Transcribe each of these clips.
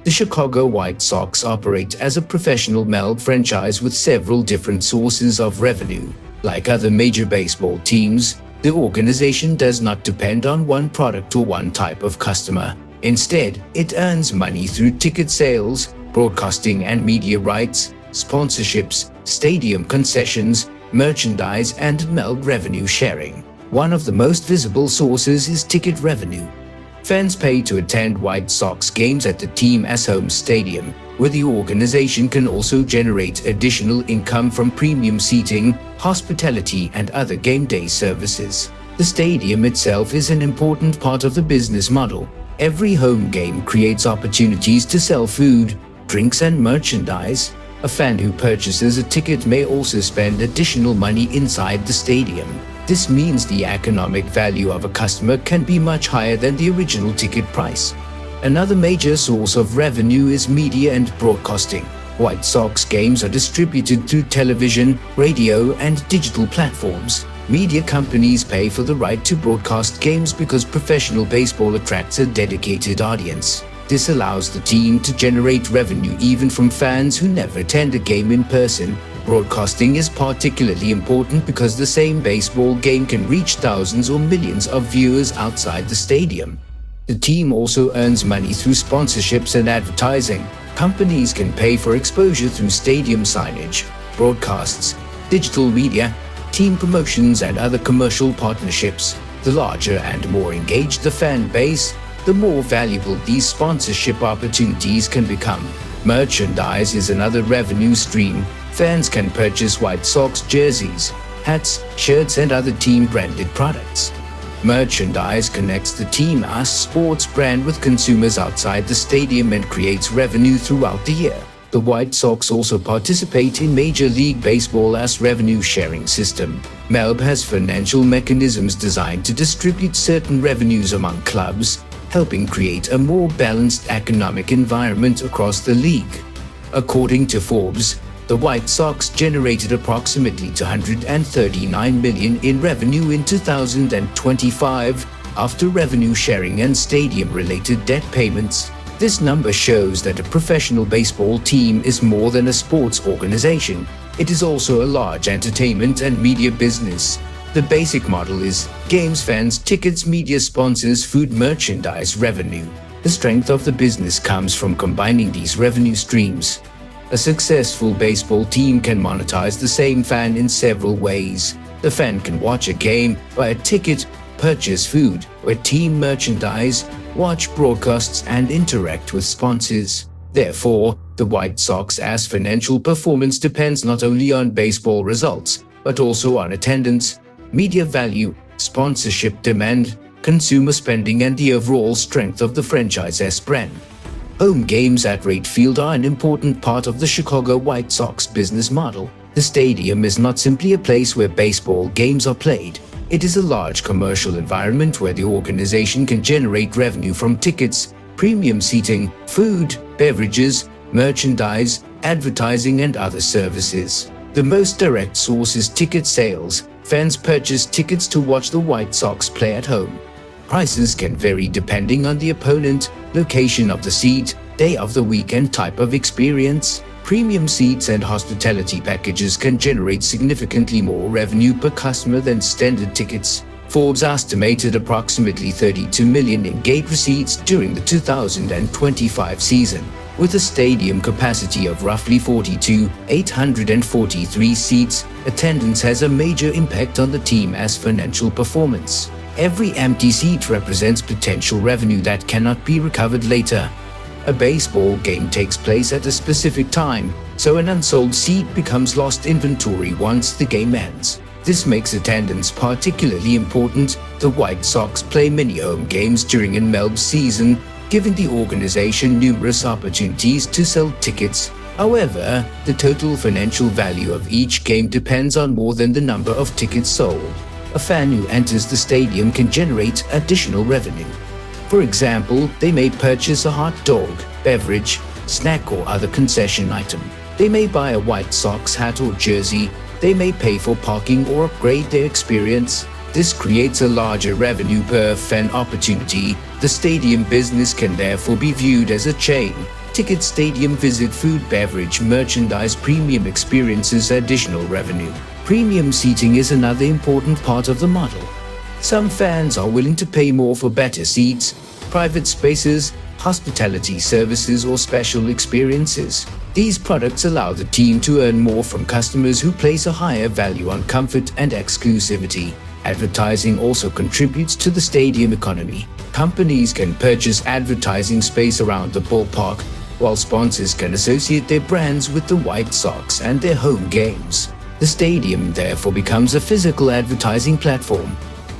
The Chicago White Sox operate as a professional MLB franchise with several different sources of revenue. Like other major baseball teams, the organization does not depend on one product or one type of customer. Instead, it earns money through ticket sales, broadcasting and media rights, sponsorships, stadium concessions, merchandise, and MLB revenue sharing. One of the most visible sources is ticket revenue. Fans pay to attend White Sox games at the team's home stadium, where the organization can also generate additional income from premium seating, hospitality, and other game day services. The stadium itself is an important part of the business model. Every home game creates opportunities to sell food, drinks, and merchandise. A fan who purchases a ticket may also spend additional money inside the stadium. This means the economic value of a customer can be much higher than the original ticket price. Another major source of revenue is media and broadcasting. White Sox games are distributed through television, radio, and digital platforms. Media companies pay for the right to broadcast games because professional baseball attracts a dedicated audience. This allows the team to generate revenue even from fans who never attend a game in person. Broadcasting is particularly important because the same baseball game can reach thousands or millions of viewers outside the stadium. The team also earns money through sponsorships and advertising. Companies can pay for exposure through stadium signage, broadcasts, digital media, team promotions, and other commercial partnerships. The larger and more engaged the fan base, the more valuable these sponsorship opportunities can become. Merchandise is another revenue stream. Fans can purchase White Sox jerseys, hats, shirts, and other team-branded products. Merchandise connects the team's sports brand with consumers outside the stadium and creates revenue throughout the year. The White Sox also participate in Major League Baseball's revenue-sharing system. MLB has financial mechanisms designed to distribute certain revenues among clubs, helping create a more balanced economic environment across the league. According to Forbes, the White Sox generated approximately $239 million in revenue in 2025 after revenue sharing and stadium-related debt payments. This number shows that a professional baseball team is more than a sports organization. It is also a large entertainment and media business. The basic model is games, fans, tickets, media sponsors, food, merchandise, revenue. The strength of the business comes from combining these revenue streams. A successful baseball team can monetize the same fan in several ways. The fan can watch a game, buy a ticket, purchase food, wear team merchandise, watch broadcasts, and interact with sponsors. Therefore, the White Sox's financial performance depends not only on baseball results, but also on attendance, media value, sponsorship demand, consumer spending, and the overall strength of the franchise's brand. Home games at Wrigley Field are an important part of the Chicago White Sox business model. The stadium is not simply a place where baseball games are played. It is a large commercial environment where the organization can generate revenue from tickets, premium seating, food, beverages, merchandise, advertising, and other services. The most direct source is ticket sales. Fans purchase tickets to watch the White Sox play at home. Prices can vary depending on the opponent, location of the seat, day of the week, and type of experience. Premium seats and hospitality packages can generate significantly more revenue per customer than standard tickets. Forbes estimated approximately $32 million in gate receipts during the 2025 season. With a stadium capacity of roughly 42,843 seats, attendance has a major impact on the team's financial performance. Every empty seat represents potential revenue that cannot be recovered later. A baseball game takes place at a specific time, so an unsold seat becomes lost inventory once the game ends. This makes attendance particularly important. The White Sox play many home games during an MLB season, giving the organization numerous opportunities to sell tickets. However, the total financial value of each game depends on more than the number of tickets sold. A fan who enters the stadium can generate additional revenue. For example, they may purchase a hot dog, beverage, snack, or other concession item. They may buy a White Sox hat or jersey. They may pay for parking or upgrade their experience. This creates a larger revenue per fan opportunity. The stadium business can therefore be viewed as a chain. Ticket stadium visit, food, beverage, merchandise, premium experiences, additional revenue. Premium seating is another important part of the model. Some fans are willing to pay more for better seats, private spaces, hospitality services, or special experiences. These products allow the team to earn more from customers who place a higher value on comfort and exclusivity. Advertising also contributes to the stadium economy. Companies can purchase advertising space around the ballpark, while sponsors can associate their brands with the White Sox and their home games. The stadium therefore becomes a physical advertising platform.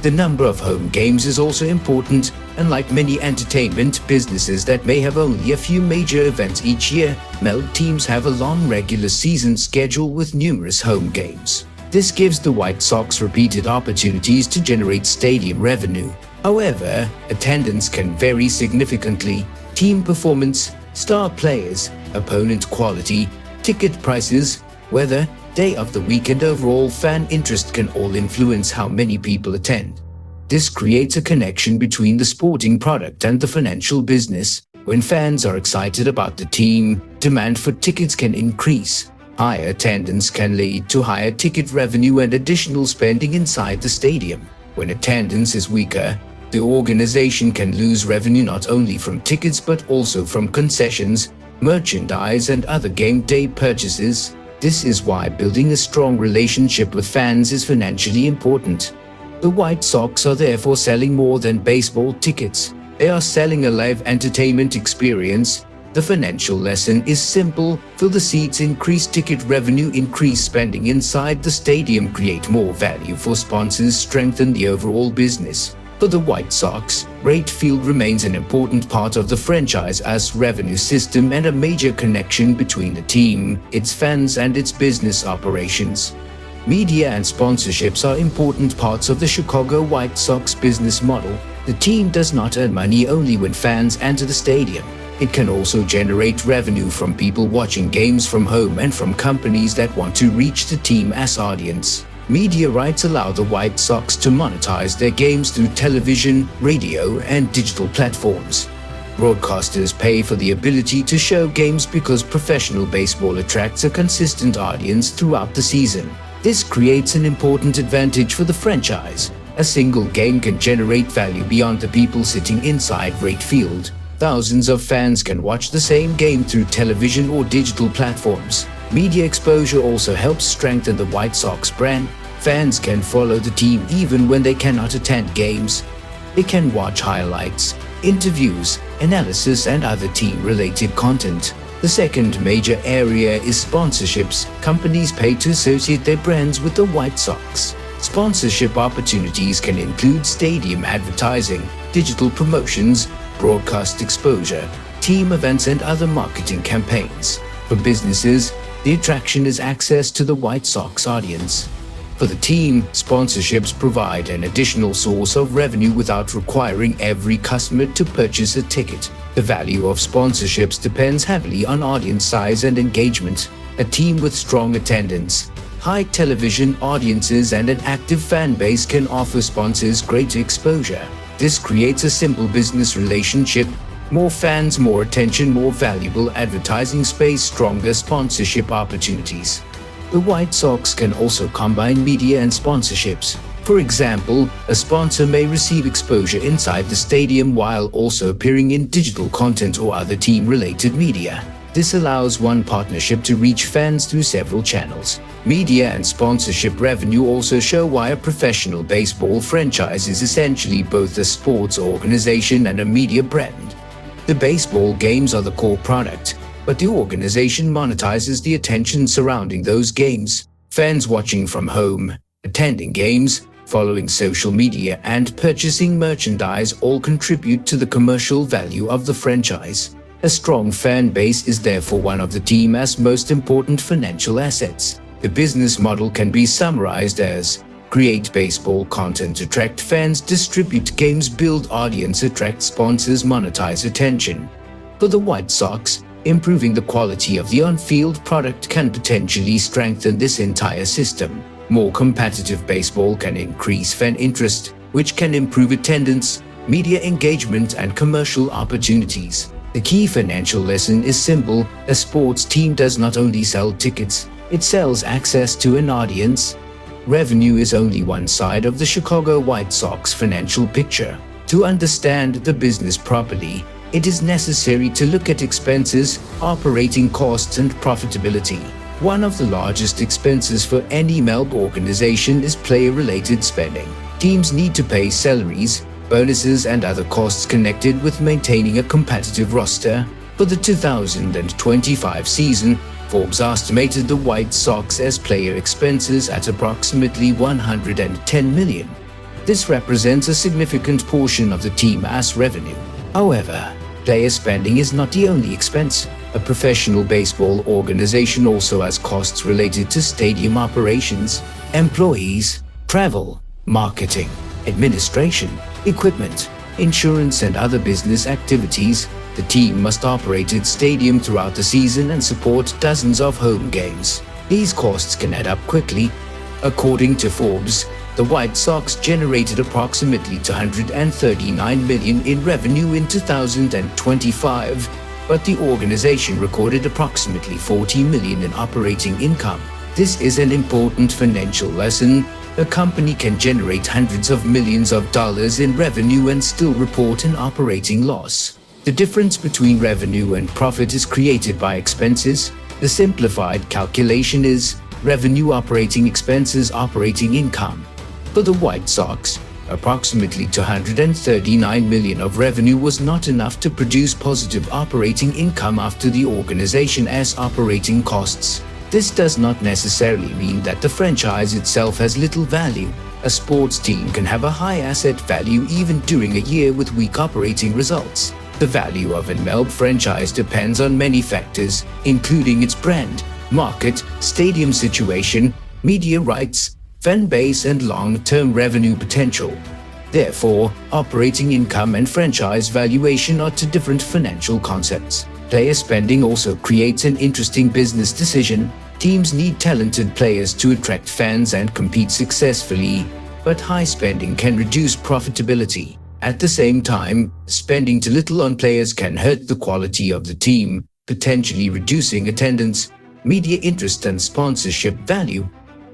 The number of home games is also important. Unlike many entertainment businesses that may have only a few major events each year, MELB teams have a long regular season schedule with numerous home games. This gives the White Sox repeated opportunities to generate stadium revenue. However, attendance can vary significantly. Team performance, star players, opponent quality, ticket prices, weather, day of the week, and overall fan interest can all influence how many people attend. This creates a connection between the sporting product and the financial business. When fans are excited about the team, demand for tickets can increase. Higher attendance can lead to higher ticket revenue and additional spending inside the stadium. When attendance is weaker, the organization can lose revenue not only from tickets but also from concessions, merchandise, and other game day purchases. This is why building a strong relationship with fans is financially important. The White Sox are therefore selling more than baseball tickets. They are selling a live entertainment experience. The financial lesson is simple: fill the seats, increase ticket revenue, increase spending inside the stadium, create more value for sponsors, strengthen the overall business. For the White Sox, Wright Field remains an important part of the franchise as revenue system and a major connection between the team, its fans, and its business operations. Media and sponsorships are important parts of the Chicago White Sox business model. The team does not earn money only when fans enter the stadium. It can also generate revenue from people watching games from home and from companies that want to reach the team as audience. Media rights allow the White Sox to monetize their games through television, radio, and digital platforms. Broadcasters pay for the ability to show games because professional baseball attracts a consistent audience throughout the season. This creates an important advantage for the franchise. A single game can generate value beyond the people sitting inside Wright Field. Thousands of fans can watch the same game through television or digital platforms. Media exposure also helps strengthen the White Sox brand. Fans can follow the team even when they cannot attend games. They can watch highlights, interviews, analysis, and other team-related content. The second major area is sponsorships. Companies pay to associate their brands with the White Sox. Sponsorship opportunities can include stadium advertising, digital promotions, broadcast exposure, team events, and other marketing campaigns. For businesses, the attraction is access to the White Sox audience. For the team, sponsorships provide an additional source of revenue without requiring every customer to purchase a ticket. The value of sponsorships depends heavily on audience size and engagement. A team with strong attendance, high television audiences, and an active fan base can offer sponsors greater exposure. This creates a simple business relationship: more fans, more attention, more valuable advertising space, stronger sponsorship opportunities. The White Sox can also combine media and sponsorships. For example, a sponsor may receive exposure inside the stadium while also appearing in digital content or other team-related media. This allows one partnership to reach fans through several channels. Media and sponsorship revenue also show why a professional baseball franchise is essentially both a sports organization and a media brand. The baseball games are the core product, but the organization monetizes the attention surrounding those games. Fans watching from home, attending games, following social media, and purchasing merchandise all contribute to the commercial value of the franchise. A strong fan base is therefore one of the team's most important financial assets. The business model can be summarized as: create baseball content, attract fans, distribute games, build audience, attract sponsors, monetize attention. For the White Sox, improving the quality of the on-field product can potentially strengthen this entire system. More competitive baseball can increase fan interest, which can improve attendance, media engagement, and commercial opportunities. The key financial lesson is simple: a sports team does not only sell tickets, it sells access to an audience. Revenue is only one side of the Chicago White Sox financial picture. To understand the business properly, it is necessary to look at expenses, operating costs, and profitability. One of the largest expenses for any MELB organization is player-related spending. Teams need to pay salaries, bonuses, and other costs connected with maintaining a competitive roster. For the 2025 season, Forbes estimated the White Sox as player expenses at approximately $110 million. This represents a significant portion of the team's revenue. However, player spending is not the only expense. A professional baseball organization also has costs related to stadium operations, employees, travel, marketing, administration, equipment, insurance, and other business activities. The team must operate its stadium throughout the season and support dozens of home games. These costs can add up quickly. According to Forbes, the White Sox generated approximately $239 million in revenue in 2025, but the organization recorded approximately $40 million in operating income. This is an important financial lesson. A company can generate hundreds of millions of dollars in revenue and still report an operating loss. The difference between revenue and profit is created by expenses. The simplified calculation is revenue operating expenses operating income. For the White Sox, approximately $239 million of revenue was not enough to produce positive operating income after the organization has operating costs. This does not necessarily mean that the franchise itself has little value. A sports team can have a high asset value even during a year with weak operating results. The value of a MELB franchise depends on many factors, including its brand, market, stadium situation, media rights, fan base, and long-term revenue potential. Therefore, operating income and franchise valuation are two different financial concepts. Player spending also creates an interesting business decision. Teams need talented players to attract fans and compete successfully, but high spending can reduce profitability. At the same time, spending too little on players can hurt the quality of the team, potentially reducing attendance, media interest, and sponsorship value.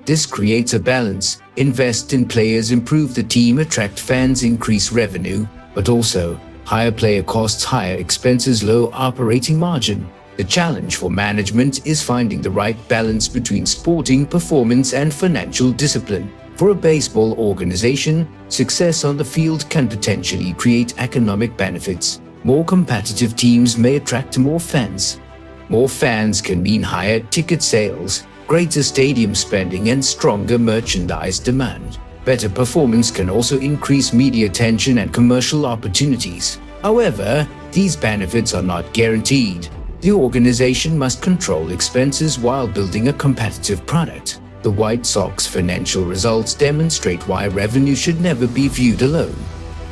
This creates a balance. Invest in players, improve the team, attract fans, increase revenue, but also higher player costs, higher expenses, low operating margin. The challenge for management is finding the right balance between sporting performance and financial discipline. For a baseball organization, success on the field can potentially create economic benefits. More competitive teams may attract more fans. More fans can mean higher ticket sales, greater stadium spending, and stronger merchandise demand. Better performance can also increase media attention and commercial opportunities. However, these benefits are not guaranteed. The organization must control expenses while building a competitive product. The White Sox financial results demonstrate why revenue should never be viewed alone.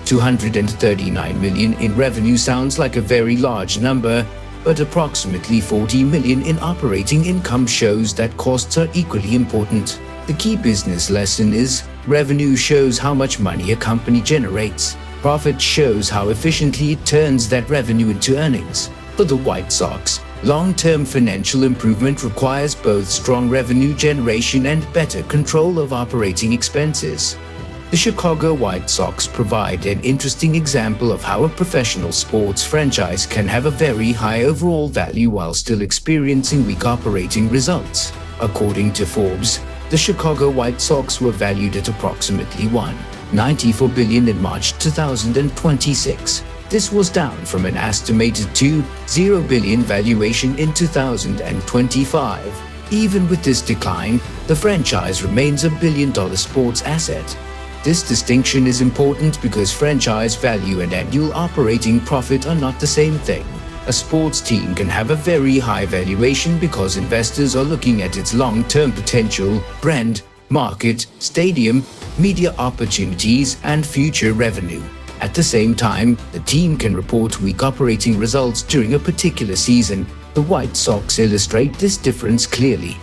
$239 million in revenue sounds like a very large number, but approximately $40 million in operating income shows that costs are equally important. The key business lesson is revenue shows how much money a company generates. Profit shows how efficiently it turns that revenue into earnings. For the White Sox, long-term financial improvement requires both strong revenue generation and better control of operating expenses. The Chicago White Sox provide an interesting example of how a professional sports franchise can have a very high overall value while still experiencing weak operating results. According to Forbes, the Chicago White Sox were valued at approximately $1.94 billion in March 2026. This was down from an estimated $2.0 billion valuation in 2025. Even with this decline, the franchise remains a billion-dollar sports asset. This distinction is important because franchise value and annual operating profit are not the same thing. A sports team can have a very high valuation because investors are looking at its long-term potential, brand, market, stadium, media opportunities, and future revenue. At the same time, the team can report weak operating results during a particular season. The White Sox illustrate this difference clearly.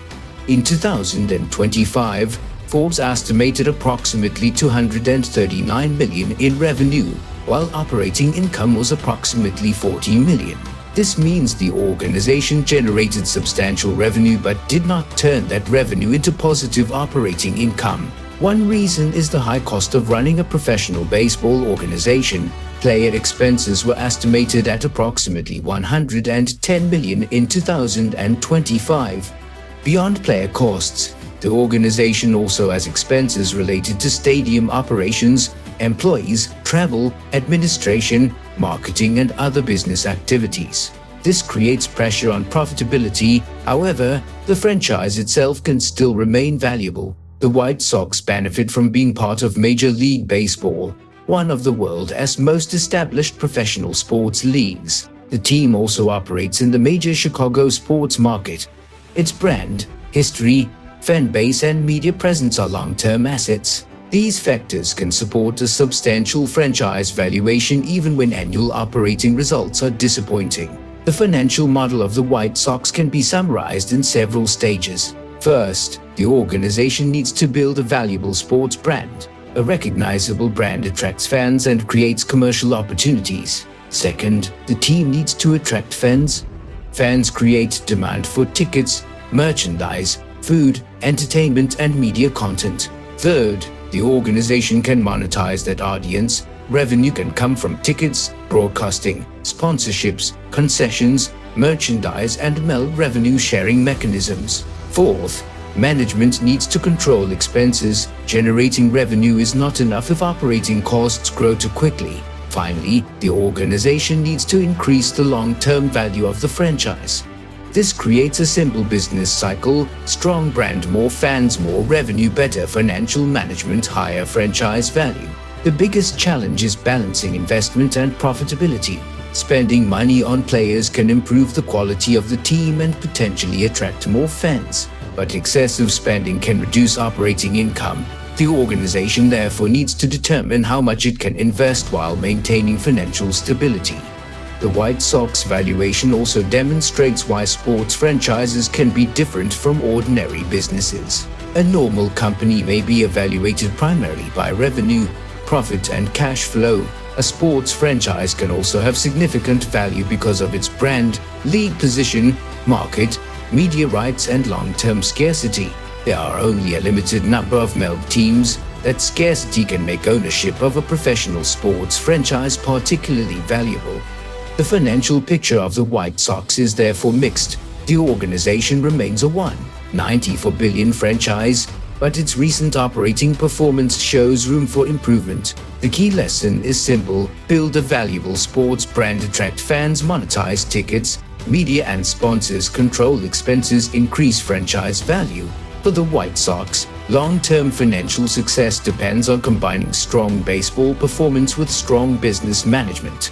In 2025, Forbes estimated approximately $239 million in revenue, while operating income was approximately $40 million. This means the organization generated substantial revenue but did not turn that revenue into positive operating income. One reason is the high cost of running a professional baseball organization. Player expenses were estimated at approximately $110 million in 2025. Beyond player costs, the organization also has expenses related to stadium operations, employees, travel, administration, marketing, and other business activities. This creates pressure on profitability. However, the franchise itself can still remain valuable. The White Sox benefit from being part of Major League Baseball, one of the world's most established professional sports leagues. The team also operates in the major Chicago sports market. Its brand, history, fan base, and media presence are long-term assets. These factors can support a substantial franchise valuation even when annual operating results are disappointing. The financial model of the White Sox can be summarized in several stages. First, the organization needs to build a valuable sports brand. A recognizable brand attracts fans and creates commercial opportunities. Second, the team needs to attract fans. Fans create demand for tickets, merchandise, food, entertainment, and media content. Third, the organization can monetize that audience. Revenue can come from tickets, broadcasting, sponsorships, concessions, merchandise, and revenue sharing mechanisms. Fourth, management needs to control expenses. Generating revenue is not enough if operating costs grow too quickly. Finally, the organization needs to increase the long-term value of the franchise. This creates a simple business cycle: strong brand, more fans, more revenue, better financial management, higher franchise value. The biggest challenge is balancing investment and profitability. Spending money on players can improve the quality of the team and potentially attract more fans, but excessive spending can reduce operating income. The organization therefore needs to determine how much it can invest while maintaining financial stability. The White Sox valuation also demonstrates why sports franchises can be different from ordinary businesses. A normal company may be evaluated primarily by revenue, profit, and cash flow. A sports franchise can also have significant value because of its brand, league position, market, media rights, and long-term scarcity. There are only a limited number of teams. That scarcity can make ownership of a professional sports franchise particularly valuable. The financial picture of the White Sox is therefore mixed. The organization remains a $1.94 billion franchise, but its recent operating performance shows room for improvement. The key lesson is simple: build a valuable sports brand, attract fans, monetize tickets, media and sponsors, control expenses, increase franchise value. For the White Sox, long-term financial success depends on combining strong baseball performance with strong business management.